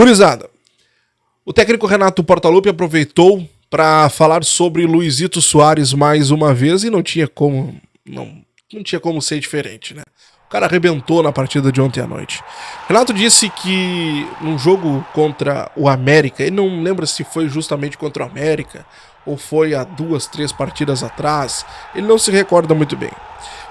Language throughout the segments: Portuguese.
Gurizada, o técnico Renato Portaluppi aproveitou para falar sobre Luizito Soares mais uma vez e não tinha como ser diferente, né? O cara arrebentou na partida de ontem à noite. Renato disse que num jogo contra o América, ele não lembra se foi justamente contra o América ou foi há 2, 3 partidas atrás, ele não se recorda muito bem.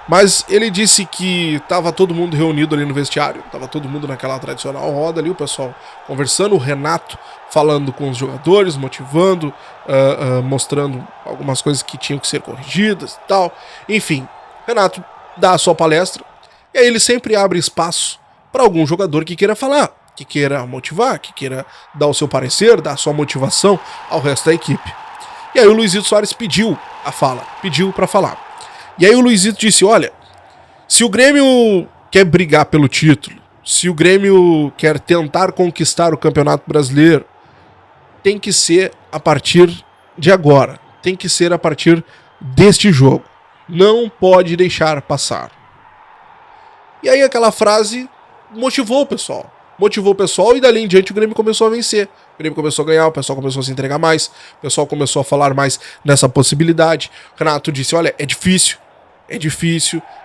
Mas ele disse que estava todo mundo reunido ali no vestiário, estava todo mundo naquela tradicional roda ali, o pessoal conversando, o Renato falando com os jogadores, motivando, mostrando algumas coisas que tinham que ser corrigidas e tal. Enfim, Renato dá a sua palestra e aí ele sempre abre espaço para algum jogador que queira falar, que queira motivar, que queira dar o seu parecer, dar a sua motivação ao resto da equipe. E aí o Luizito Soares pediu para falar. E aí o Luizito disse, olha, se o Grêmio quer brigar pelo título, se o Grêmio quer tentar conquistar o Campeonato Brasileiro, tem que ser a partir de agora, tem que ser a partir deste jogo. Não pode deixar passar. E aí aquela frase motivou o pessoal e dali em diante o Grêmio começou a vencer. O Grêmio começou a ganhar, o pessoal começou a se entregar mais, o pessoal começou a falar mais nessa possibilidade. O Renato disse, olha, é difícil,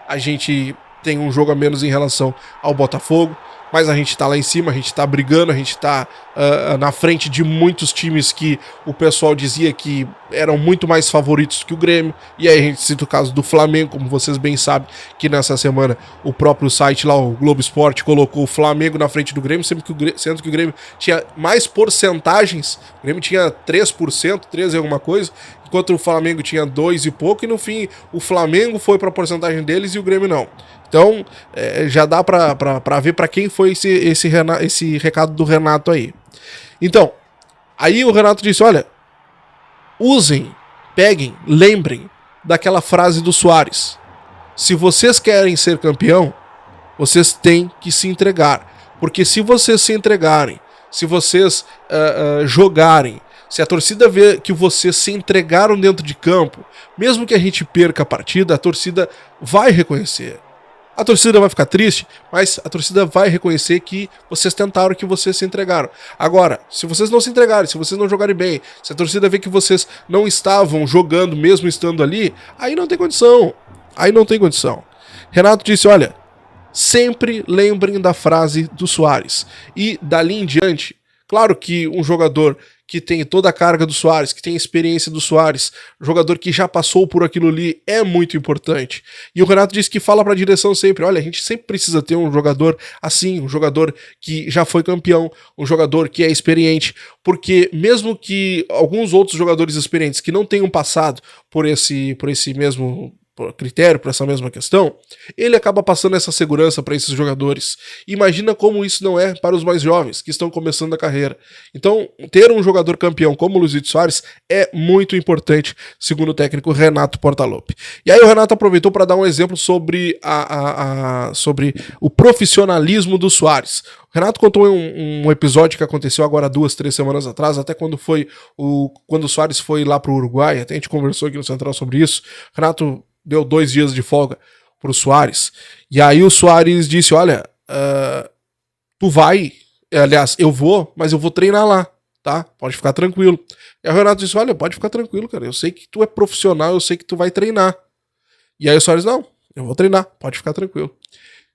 a gente tem um jogo a menos em relação ao Botafogo, mas a gente tá lá em cima, a gente tá brigando, a gente tá na frente de muitos times que o pessoal dizia que eram muito mais favoritos que o Grêmio, e aí a gente cita o caso do Flamengo, como vocês bem sabem, que nessa semana o próprio site lá, o Globo Esporte, colocou o Flamengo na frente do Grêmio, sendo que o Grêmio tinha mais porcentagens, o Grêmio tinha 3%, 3 e alguma coisa, enquanto o Flamengo tinha 2 e pouco, e no fim o Flamengo foi para a porcentagem deles e o Grêmio não. Então, já dá pra ver pra quem foi esse recado do Renato aí. Então, aí o Renato disse, olha, usem, peguem, lembrem daquela frase do Soares. Se vocês querem ser campeão, vocês têm que se entregar. Porque se vocês se entregarem, se vocês jogarem, se a torcida vê que vocês se entregaram dentro de campo, mesmo que a gente perca a partida, a torcida vai reconhecer. A torcida vai ficar triste, mas a torcida vai reconhecer que vocês tentaram, que vocês se entregaram. Agora, se vocês não se entregarem, se vocês não jogarem bem, se a torcida vê que vocês não estavam jogando mesmo estando ali, aí não tem condição. Renato disse, olha, sempre lembrem da frase do Soares. E dali em diante, claro que um jogador que tem toda a carga do Soares, que tem a experiência do Soares, jogador que já passou por aquilo ali, é muito importante. E o Renato disse que fala para a direção sempre, olha, a gente sempre precisa ter um jogador assim, um jogador que já foi campeão, um jogador que é experiente, porque mesmo que alguns outros jogadores experientes que não tenham passado por esse mesmo critério, por essa mesma questão, ele acaba passando essa segurança para esses jogadores. Imagina como isso não é para os mais jovens, que estão começando a carreira. Então, ter um jogador campeão como o Luizito Soares é muito importante, segundo o técnico Renato Portaluppi. E aí o Renato aproveitou para dar um exemplo sobre, sobre o profissionalismo do Soares. O Renato contou um episódio que aconteceu agora 2, 3 semanas atrás, até quando o Soares foi lá para o Uruguai, até a gente conversou aqui no Central sobre isso. O Renato deu 2 dias de folga pro Soares. E aí o Soares disse, olha, tu vai, aliás, eu vou, mas eu vou treinar lá, tá? Pode ficar tranquilo. E aí o Renato disse, olha, pode ficar tranquilo, cara, eu sei que tu é profissional, eu sei que tu vai treinar. E aí o Soares, não, eu vou treinar, pode ficar tranquilo.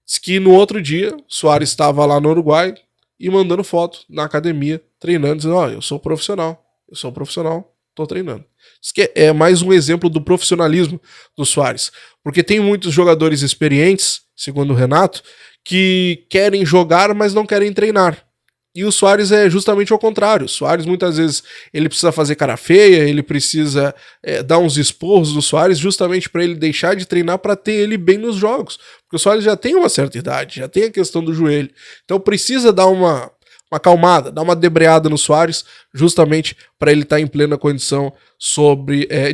Diz que no outro dia, o Soares estava lá no Uruguai e mandando foto na academia, treinando, dizendo, ó, eu sou profissional, tô treinando. Isso que é mais um exemplo do profissionalismo do Soares, porque tem muitos jogadores experientes, segundo o Renato, que querem jogar, mas não querem treinar. E o Soares é justamente ao contrário. O Soares muitas vezes ele precisa fazer cara feia, ele precisa dar uns esporros do Soares justamente para ele deixar de treinar para ter ele bem nos jogos. Porque o Soares já tem uma certa idade, já tem a questão do joelho. Então precisa dar uma acalmada, dar uma debreada no Soares, justamente para ele estar em plena condição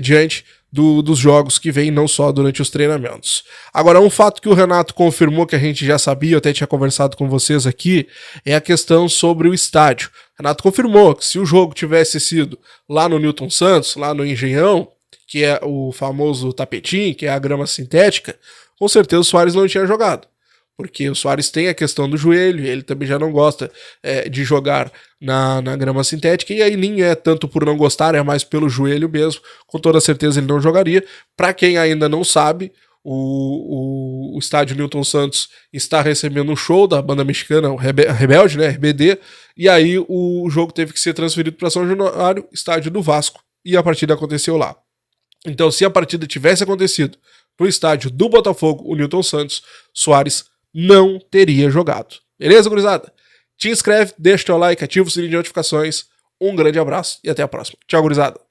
diante dos jogos que vêm, não só durante os treinamentos. Agora, um fato que o Renato confirmou, que a gente já sabia, eu até tinha conversado com vocês aqui, é a questão sobre o estádio. O Renato confirmou que se o jogo tivesse sido lá no Newton Santos, lá no Engenhão, que é o famoso tapetinho, que é a grama sintética, com certeza o Soares não tinha jogado. porque o Soares tem a questão do joelho, ele também já não gosta de jogar na grama sintética, e aí nem é tanto por não gostar, é mais pelo joelho mesmo, com toda certeza ele não jogaria. Para quem ainda não sabe, o estádio Newton Santos está recebendo um show da banda mexicana, o Rebelde, né, RBD, e aí o jogo teve que ser transferido para São Januário, estádio do Vasco, e a partida aconteceu lá. Então, se a partida tivesse acontecido no estádio do Botafogo, o Newton Santos, Soares não teria jogado. Beleza, gurizada? Te inscreve, deixa o teu like, ativa o sininho de notificações. Um grande abraço e até a próxima. Tchau, gurizada.